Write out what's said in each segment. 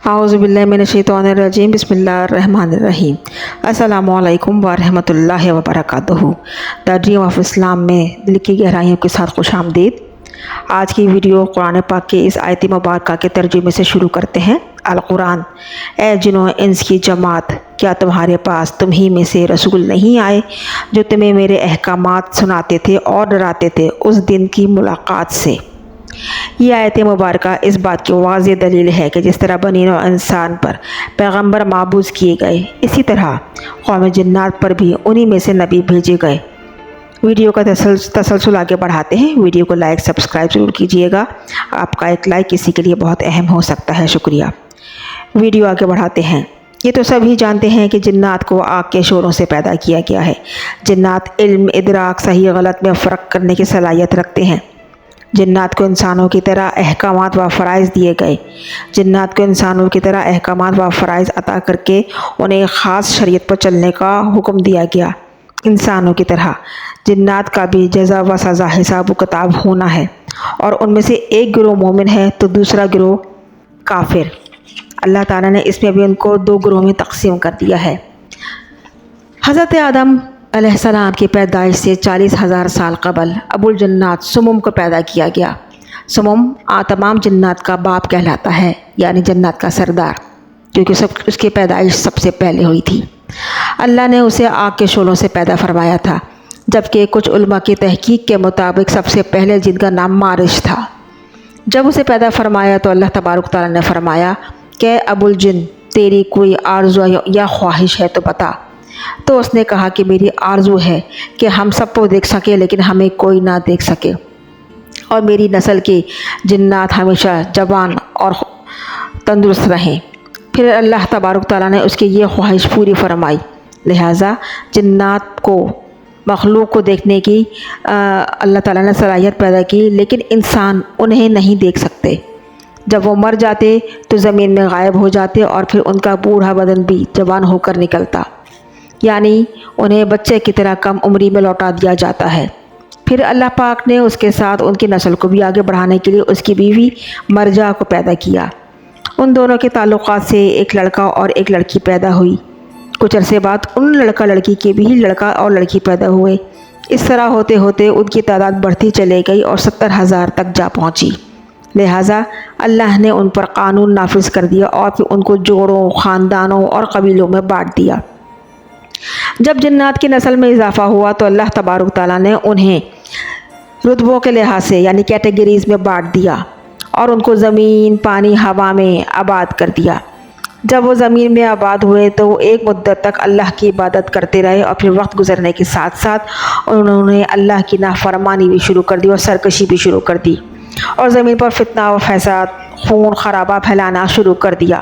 اعوذ باللہ من الشیطان الرجیم بسم اللہ الرحمن الرحیم۔ السلام علیکم ورحمۃ اللہ وبرکاتہ۔ دا ڈریم آف اسلام میں دل کی گہرائیوں کے ساتھ خوش آمدید۔ آج کی ویڈیو قرآن پاک کے اس آیت مبارکہ کے ترجمے سے شروع کرتے ہیں۔ القرآن: اے جن و انس کی جماعت، کیا تمہارے پاس تمہیں میں سے رسول نہیں آئے جو تمہیں میرے احکامات سناتے تھے اور ڈراتے تھے اس دن کی ملاقات سے۔ یہ آیت مبارکہ اس بات کی واضح دلیل ہے کہ جس طرح بنی نوع انسان پر پیغمبر مابعوث کیے گئے، اسی طرح قوم جنات پر بھی انہی میں سے نبی بھیجے گئے۔ ویڈیو کا تسلسل آگے بڑھاتے ہیں۔ ویڈیو کو لائک سبسکرائب ضرور کیجیے گا، آپ کا ایک لائک کسی کے لیے بہت اہم ہو سکتا ہے۔ شکریہ۔ ویڈیو آگے بڑھاتے ہیں۔ یہ تو سب ہی جانتے ہیں کہ جنات کو آگ کے شعلوں سے پیدا کیا گیا ہے۔ جنات علم، ادراک، صحیح غلط میں فرق کرنے کی صلاحیت رکھتے ہیں۔ جنات کو انسانوں کی طرح احکامات و فرائض دیے گئے۔ جنات کو انسانوں کی طرح احکامات و فرائض عطا کر کے انہیں ایک خاص شریعت پر چلنے کا حکم دیا گیا۔ انسانوں کی طرح جنات کا بھی جزا و سزا، حساب و کتاب ہونا ہے، اور ان میں سے ایک گروہ مومن ہے تو دوسرا گروہ کافر۔ اللہ تعالیٰ نے اس میں بھی ان کو دو گروہوں میں تقسیم کر دیا ہے۔ حضرت آدم علیہ السلام کی پیدائش سے 40,000 سال قبل ابو الجنات سمم کو پیدا کیا گیا۔ سمم تمام جنات کا باپ کہلاتا ہے، یعنی جنات کا سردار، کیونکہ اس کی پیدائش سب سے پہلے ہوئی تھی۔ اللہ نے اسے آگ کے شعلوں سے پیدا فرمایا تھا، جبکہ کچھ علماء کی تحقیق کے مطابق سب سے پہلے جن کا نام مارش تھا۔ جب اسے پیدا فرمایا تو اللہ تبارک تعالیٰ نے فرمایا کہ ابو الجن، تیری کوئی آرزو یا خواہش ہے تو بتا۔ تو اس نے کہا کہ میری آرزو ہے کہ ہم سب کو دیکھ سکے لیکن ہمیں کوئی نہ دیکھ سکے، اور میری نسل کے جنات ہمیشہ جوان اور تندرست رہیں۔ پھر اللہ تبارک تعالیٰ نے اس کی یہ خواہش پوری فرمائی، لہٰذا جنات کو، مخلوق کو دیکھنے کی اللہ تعالیٰ نے صلاحیت پیدا کی، لیکن انسان انہیں نہیں دیکھ سکتے۔ جب وہ مر جاتے تو زمین میں غائب ہو جاتے، اور پھر ان کا بوڑھا بدن بھی جوان ہو کر نکلتا، یعنی انہیں بچے کی طرح کم عمری میں لوٹا دیا جاتا ہے۔ پھر اللہ پاک نے اس کے ساتھ ان کی نسل کو بھی آگے بڑھانے کے لیے اس کی بیوی مرجع کو پیدا کیا۔ ان دونوں کے تعلقات سے ایک لڑکا اور ایک لڑکی پیدا ہوئی۔ کچھ عرصے بعد ان لڑکا لڑکی کے بھی لڑکا اور لڑکی پیدا ہوئے۔ اس طرح ہوتے ہوتے ان کی تعداد بڑھتی چلے گئی اور 70,000 تک جا پہنچی۔ لہٰذا اللہ نے ان پر قانون نافذ کر دیا اور پھر ان کو جوڑوں، خاندانوں اور قبیلوں میں بانٹ دیا۔ جب جنات کی نسل میں اضافہ ہوا تو اللہ تبارک تعالیٰ نے انہیں رتبوں کے لحاظ سے، یعنی کیٹیگریز میں بانٹ دیا، اور ان کو زمین، پانی، ہوا میں آباد کر دیا۔ جب وہ زمین میں آباد ہوئے تو وہ ایک مدت تک اللہ کی عبادت کرتے رہے، اور پھر وقت گزرنے کے ساتھ ساتھ انہوں نے اللہ کی نافرمانی بھی شروع کر دی اور سرکشی بھی شروع کر دی، اور زمین پر فتنہ و فساد، خون خرابہ پھیلانا شروع کر دیا۔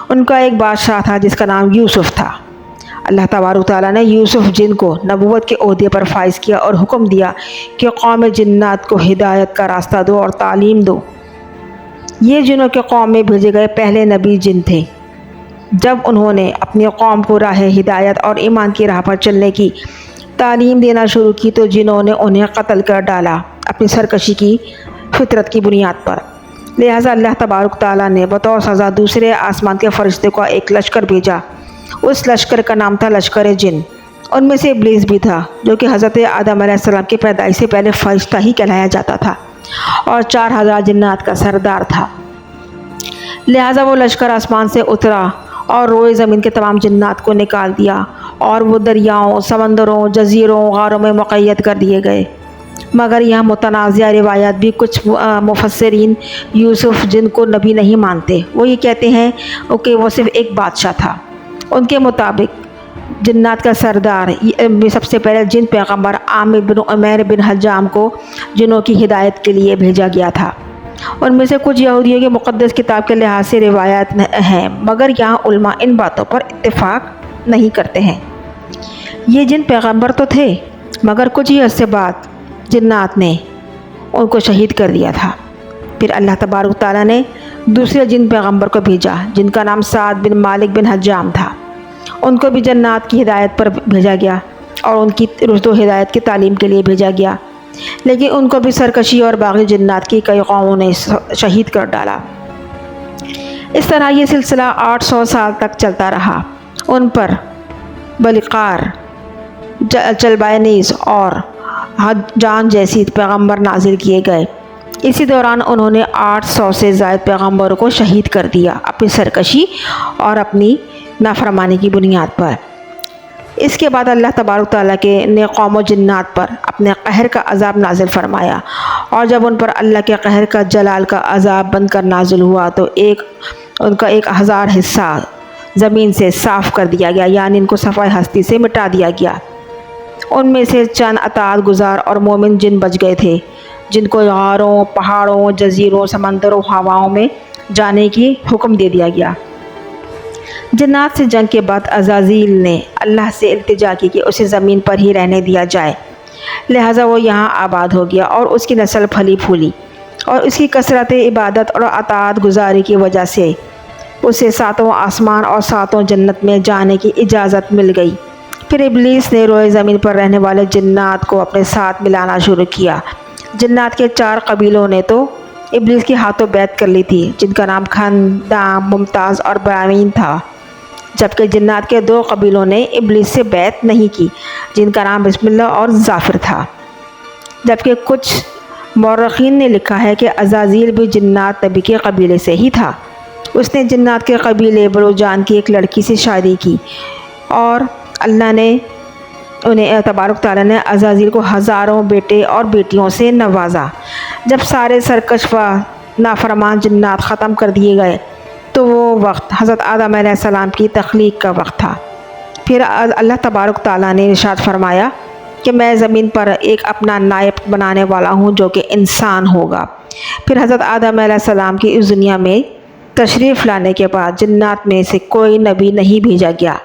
ان کا ایک بادشاہ تھا جس کا نام یوسف تھا۔ اللہ تبارک تعالیٰ نے یوسف جن کو نبوت کے عہدے پر فائز کیا اور حکم دیا کہ قوم جنات کو ہدایت کا راستہ دو اور تعلیم دو۔ یہ جنوں کے قوم میں بھیجے گئے پہلے نبی جن تھے۔ جب انہوں نے اپنی قوم کو راہ ہدایت اور ایمان کی راہ پر چلنے کی تعلیم دینا شروع کی تو جنوں نے انہیں قتل کر ڈالا اپنی سرکشی کی فطرت کی بنیاد پر۔ لہٰذا اللہ تبارک تعالیٰ نے بطور سزا دوسرے آسمان کے فرشتے کو ایک لشکر بھیجا۔ اس لشکر کا نام تھا لشکر جن۔ ان میں سے ابلیس بھی تھا، جو کہ حضرت آدم علیہ السلام کی پیدائش سے پہلے فرشتہ ہی کہلایا جاتا تھا اور 4,000 جنات کا سردار تھا۔ لہٰذا وہ لشکر آسمان سے اترا اور روئے زمین کے تمام جنات کو نکال دیا، اور وہ دریاؤں، سمندروں، جزیروں، غاروں میں مقید کر دیے گئے۔ مگر یہاں متنازع روایات بھی کچھ مفسرین یوسف جن کو نبی نہیں مانتے۔ وہ یہ کہتے ہیں کہ وہ صرف ایک بادشاہ تھا۔ ان کے مطابق جنات کا سردار سب سے پہلے جن پیغمبر عامر بن عمیر بن حجام کو جنوں کی ہدایت کے لیے بھیجا گیا تھا۔ ان میں سے کچھ یہودیوں کی مقدس کتاب کے لحاظ سے روایات ہیں، مگر یہاں علماء ان باتوں پر اتفاق نہیں کرتے ہیں۔ یہ جن پیغمبر تو تھے، مگر کچھ ہی عرصے بعد جنات نے ان کو شہید کر دیا تھا۔ پھر اللہ تبارک تعالیٰ نے دوسرے جن پیغمبر کو بھیجا جن کا نام سعد بن مالک بن حجام تھا۔ ان کو بھی جنات کی ہدایت پر بھیجا گیا اور ان کی رشد و ہدایت کی تعلیم کے لیے بھیجا گیا، لیکن ان کو بھی سرکشی اور باغی جنات کی کئی قوموں نے شہید کر ڈالا۔ اس طرح یہ سلسلہ 800 سال تک چلتا رہا۔ ان پر بلقار، چلبائنیز اور حجان جیسی پیغمبر نازل کیے گئے۔ اسی دوران انہوں نے 800 سے زائد پیغمبروں کو شہید کر دیا اپنی سرکشی اور اپنی نافرمانی کی بنیاد پر۔ اس کے بعد اللہ تبارک تعالیٰ نے قوم و جنات پر اپنے قہر کا عذاب نازل فرمایا، اور جب ان پر اللہ کے قہر کا جلال کا عذاب بن کر نازل ہوا تو ان کا 1000 حصہ زمین سے صاف کر دیا گیا، یعنی ان کو صفحہ ہستی سے مٹا دیا گیا۔ ان میں سے چند اطاعت گزار اور مومن جن بچ گئے تھے، جن کو غاروں، پہاڑوں، جزیروں، سمندروں، ہواؤں میں جانے کی حکم دے دیا گیا۔ جنات سے جنگ کے بعد عزازیل نے اللہ سے التجا کی کہ اسے زمین پر ہی رہنے دیا جائے، لہٰذا وہ یہاں آباد ہو گیا اور اس کی نسل پھلی پھولی، اور اس کی کثرت عبادت اور اطاعت گزاری کی وجہ سے اسے 7 آسمان اور 7 جنت میں جانے کی اجازت مل گئی۔ پھر ابلیس نے روئے زمین پر رہنے والے جنات کو اپنے ساتھ ملانا شروع کیا۔ جنات کے 4 قبیلوں نے تو ابلیس کے ہاتھوں بیعت کر لی تھی، جن کا نام خندام، ممتاز اور برامین تھا، جبکہ جنات کے 2 قبیلوں نے ابلیس سے بیعت نہیں کی، جن کا نام بسم اللہ اور ظافر تھا۔ جبکہ کچھ مورخین نے لکھا ہے کہ عزازیل بھی جنات نبی کے قبیلے سے ہی تھا۔ اس نے جنات کے قبیلے بلوجان کی ایک لڑکی سے شادی کی، اور اللہ نے انہیں تبارک تعالیٰ نے عزازیل کو ہزاروں بیٹے اور بیٹیوں سے نوازا۔ جب سارے سرکش و نافرمان جنات ختم کر دیے گئے تو وہ وقت حضرت آدم علیہ السلام کی تخلیق کا وقت تھا۔ پھر اللہ تبارک تعالیٰ نے ارشاد فرمایا کہ میں زمین پر ایک اپنا نائب بنانے والا ہوں جو کہ انسان ہوگا۔ پھر حضرت آدم علیہ السلام کی اس دنیا میں تشریف لانے کے بعد جنات میں سے کوئی نبی نہیں بھیجا گیا۔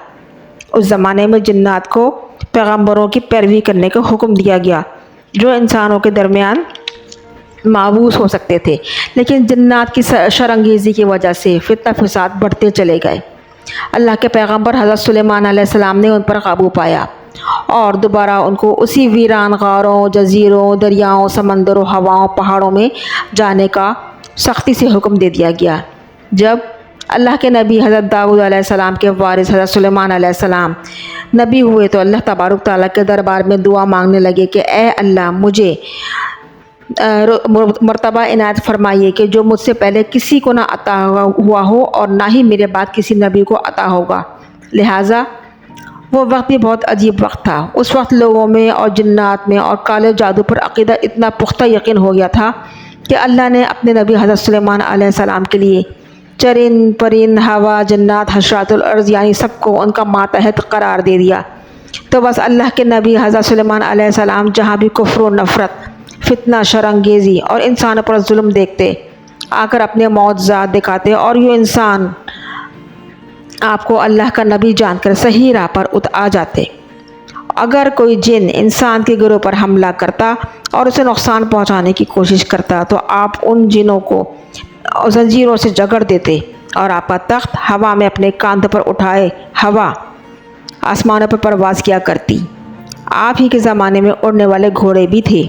اس زمانے میں جنات کو پیغمبروں کی پیروی کرنے کا حکم دیا گیا جو انسانوں کے درمیان مابعوث ہو سکتے تھے، لیکن جنات کی شرانگیزی کی وجہ سے فتنہ فساد بڑھتے چلے گئے۔ اللہ کے پیغمبر حضرت سلیمان علیہ السلام نے ان پر قابو پایا اور دوبارہ ان کو اسی ویران غاروں، جزیروں، دریاؤں، سمندروں، ہواؤں، پہاڑوں میں جانے کا سختی سے حکم دے دیا گیا۔ جب اللہ کے نبی حضرت داؤد علیہ السلام کے وارث حضرت سلیمان علیہ السلام نبی ہوئے تو اللہ تبارک تعالیٰ کے دربار میں دعا مانگنے لگے کہ اے اللہ، مجھے مرتبہ عنایت فرمائیے کہ جو مجھ سے پہلے کسی کو نہ عطا ہوا ہو اور نہ ہی میرے بعد کسی نبی کو عطا ہوگا۔ لہٰذا وہ وقت بھی بہت عجیب وقت تھا۔ اس وقت لوگوں میں اور جنات میں اور کالے جادو پر عقیدہ اتنا پختہ یقین ہو گیا تھا کہ اللہ نے اپنے نبی حضرت سلیمان علیہ السلام کے لیے چرند پرند، ہوا، جنات، حشرات الارض یعنی سب کو ان کا ماتحت قرار دے دیا۔ تو بس اللہ کے نبی حضرت سلیمان علیہ السلام جہاں بھی کفر و نفرت، فتنہ، شرانگیزی اور انسانوں پر ظلم دیکھتے، آ کر اپنے معجزات دکھاتے اور یوں انسان آپ کو اللہ کا نبی جان کر صحیح راہ پر آ جاتے۔ اگر کوئی جن انسان کے گروہ پر حملہ کرتا اور اسے نقصان پہنچانے کی کوشش کرتا تو آپ ان جنوں کو زنجیروں سے جکڑ دیتے اور آپ کا تخت ہوا میں اپنے کاندھ پر اٹھائے ہوا آسمانوں پر پرواز کیا کرتی۔ آپ ہی کے زمانے میں اڑنے والے گھوڑے بھی تھے۔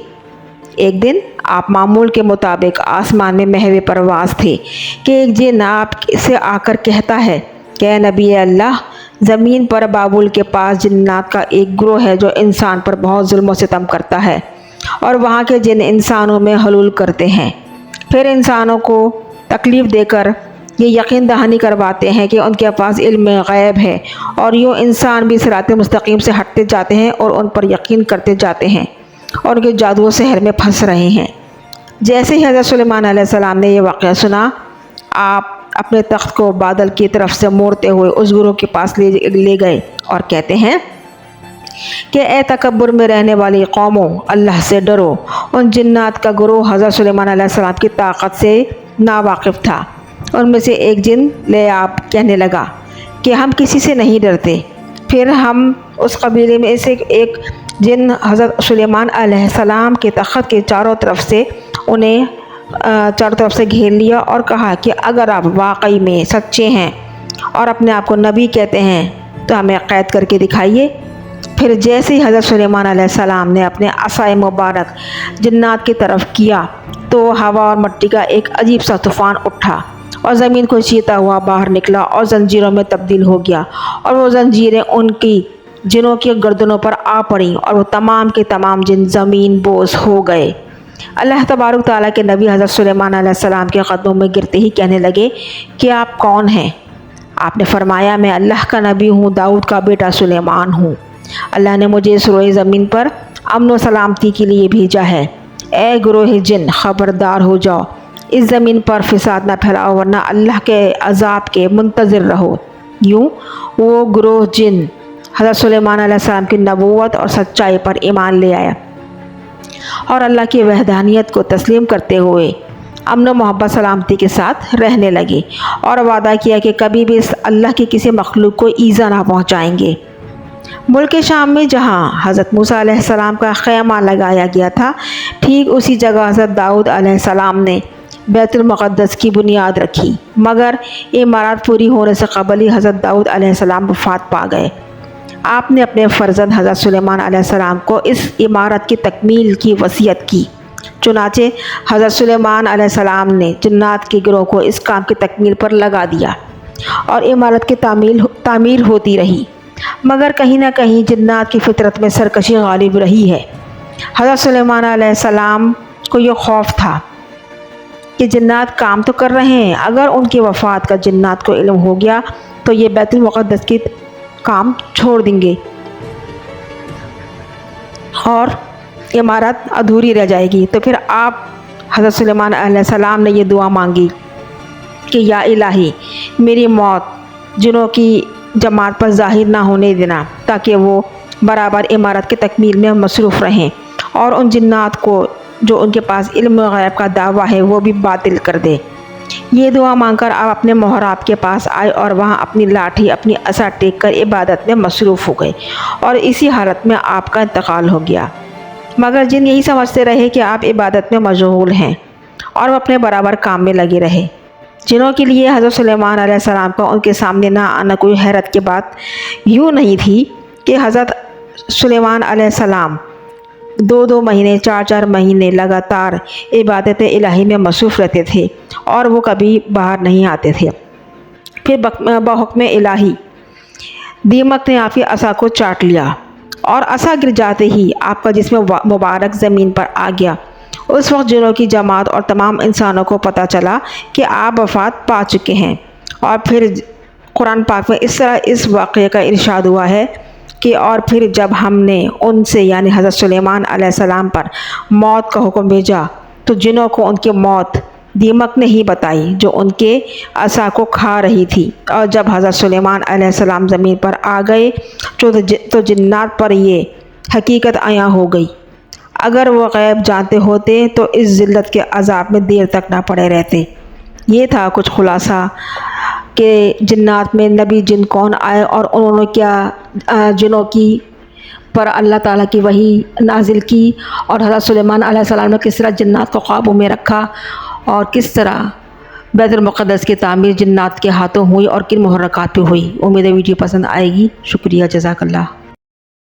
ایک دن آپ معمول کے مطابق آسمان میں محو پرواز تھے کہ ایک جن آپ سے آ کر کہتا ہے کہ اے نبی اللہ، زمین پر بابل کے پاس جنات کا ایک گروہ ہے جو انسان پر بہت ظلم و ستم کرتا ہے، اور وہاں کے جن انسانوں میں حلول کرتے ہیں، پھر انسانوں کو تکلیف دے کر یہ یقین دہانی کرواتے ہیں کہ ان کے پاس علم غیب ہے، اور یوں انسان بھی صراط مستقیم سے ہٹتے جاتے ہیں اور ان پر یقین کرتے جاتے ہیں اور ان کے جادو و سحر میں پھنس رہے ہیں۔ جیسے ہی حضرت سلیمان علیہ السلام نے یہ واقعہ سنا، آپ اپنے تخت کو بادل کی طرف سے موڑتے ہوئے اس گروہ کے پاس لے گئے اور کہتے ہیں کہ اے تکبر میں رہنے والی قوموں، اللہ سے ڈرو۔ ان جنات کا گروہ حضرت سلیمان علیہ السلام کی طاقت سے ناواقف تھا۔ ان میں سے ایک جن لے آپ کہنے لگا کہ ہم کسی سے نہیں ڈرتے۔ پھر ہم اس قبیلے میں سے ایک جن حضرت سلیمان علیہ السلام کے تخت کے چاروں طرف سے گھیر لیا اور کہا کہ اگر آپ واقعی میں سچے ہیں اور اپنے آپ کو نبی کہتے ہیں تو ہمیں قید کر کے دکھائیے۔ پھر جیسے ہی حضرت سلیمان علیہ السلام نے اپنے عصائے مبارک جنات کی طرف کیا تو ہوا اور مٹی کا ایک عجیب سا طوفان اٹھا اور زمین کو چیرتا ہوا باہر نکلا اور زنجیروں میں تبدیل ہو گیا، اور وہ زنجیریں ان کی جنوں کی گردنوں پر آ پڑیں، اور وہ تمام کے تمام جن زمین بوس ہو گئے۔ اللہ تبارک تعالیٰ کے نبی حضرت سلیمان علیہ السلام کے قدموں میں گرتے ہی کہنے لگے کہ آپ کون ہیں؟ آپ نے فرمایا میں اللہ کا نبی ہوں، داؤد کا بیٹا سلیمان ہوں۔ اللہ نے مجھے اس روئے زمین پر امن و سلامتی کے لیے بھیجا ہے۔ اے گروہ جن، خبردار ہو جاؤ، اس زمین پر فساد نہ پھیلاؤ ورنہ اللہ کے عذاب کے منتظر رہو۔ یوں وہ گروہ جن حضرت سلیمان علیہ السلام کی نبوت اور سچائی پر ایمان لے آیا اور اللہ کی وحدانیت کو تسلیم کرتے ہوئے امن و محبت سلامتی کے ساتھ رہنے لگے، اور وعدہ کیا کہ کبھی بھی اللہ کی کسی مخلوق کو ایذا نہ پہنچائیں گے۔ ملک شام میں جہاں حضرت موسیٰ علیہ السلام کا خیمہ لگایا گیا تھا، ٹھیک اسی جگہ حضرت داؤد علیہ السلام نے بیت المقدس کی بنیاد رکھی، مگر عمارت پوری ہونے سے قبل ہی حضرت داؤد علیہ السلام وفات پا گئے۔ آپ نے اپنے فرزند حضرت سلیمان علیہ السلام کو اس عمارت کی تکمیل کی وصیت کی، چنانچہ حضرت سلیمان علیہ السلام نے جنات کے گروہ کو اس کام کی تکمیل پر لگا دیا اور عمارت کی تعمیر ہوتی رہی، مگر کہیں نہ کہیں جنات کی فطرت میں سرکشی غالب رہی ہے۔ حضرت سلیمان علیہ السلام کو یہ خوف تھا کہ جنات کام تو کر رہے ہیں، اگر ان کی وفات کا جنات کو علم ہو گیا تو یہ بیت المقدس کی کام چھوڑ دیں گے اور عمارت ادھوری رہ جائے گی۔ تو پھر آپ حضرت سلیمان علیہ السلام نے یہ دعا مانگی کہ یا الہی میری موت جنوں کی جماعت پر ظاہر نہ ہونے دینا، تاکہ وہ برابر عمارت کی تکمیل میں مصروف رہیں، اور ان جنات کو جو ان کے پاس علم غیب کا دعویٰ ہے وہ بھی باطل کر دے۔ یہ دعا مانگ کر آپ اپنے محراب کے پاس آئے اور وہاں اپنی لاٹھی اپنی عصا ٹیک کر عبادت میں مصروف ہو گئے، اور اسی حالت میں آپ کا انتقال ہو گیا۔ مگر جن یہی سمجھتے رہے کہ آپ عبادت میں مشغول ہیں اور وہ اپنے برابر کام میں لگے رہے۔ جنوں کے لیے حضرت سلیمان علیہ السلام کا ان کے سامنے نہ آنا کوئی حیرت کی بات یوں نہیں تھی کہ حضرت سلیمان علیہ السلام 2 مہینے 4 مہینے لگاتار عبادت الہی میں مصروف رہتے تھے اور وہ کبھی باہر نہیں آتے تھے۔ پھر بحکم الہی دیمک نے آپ کی عصا کو چاٹ لیا اور عصا گر جاتے ہی آپ کا جسم مبارک زمین پر آ گیا۔ اس وقت جنوں کی جماعت اور تمام انسانوں کو پتہ چلا کہ آپ وفات پا چکے ہیں۔ اور پھر قرآن پاک میں اس طرح اس واقعے کا ارشاد ہوا ہے کہ اور پھر جب ہم نے ان سے یعنی حضرت سلیمان علیہ السلام پر موت کا حکم بھیجا تو جنوں کو ان کی موت دیمک نے ہی بتائی جو ان کے عصا کو کھا رہی تھی، اور جب حضرت سلیمان علیہ السلام زمین پر آ گئے تو جنات پر یہ حقیقت عیاں ہو گئی۔ اگر وہ غیب جانتے ہوتے تو اس ذلت کے عذاب میں دیر تک نہ پڑے رہتے۔ یہ تھا کچھ خلاصہ کہ جنات میں نبی جن کون آئے اور انہوں نے کیا جنوں کی پر اللہ تعالیٰ کی وحی نازل کی، اور حضرت سلیمان علیہ السلام نے کس طرح جنات کو قابو میں رکھا، اور کس طرح بیت المقدس کی تعمیر جنات کے ہاتھوں ہوئی اور کن محرکات پہ ہوئی۔ امید ہے ویڈیو پسند آئے گی۔ شکریہ، جزاک اللہ۔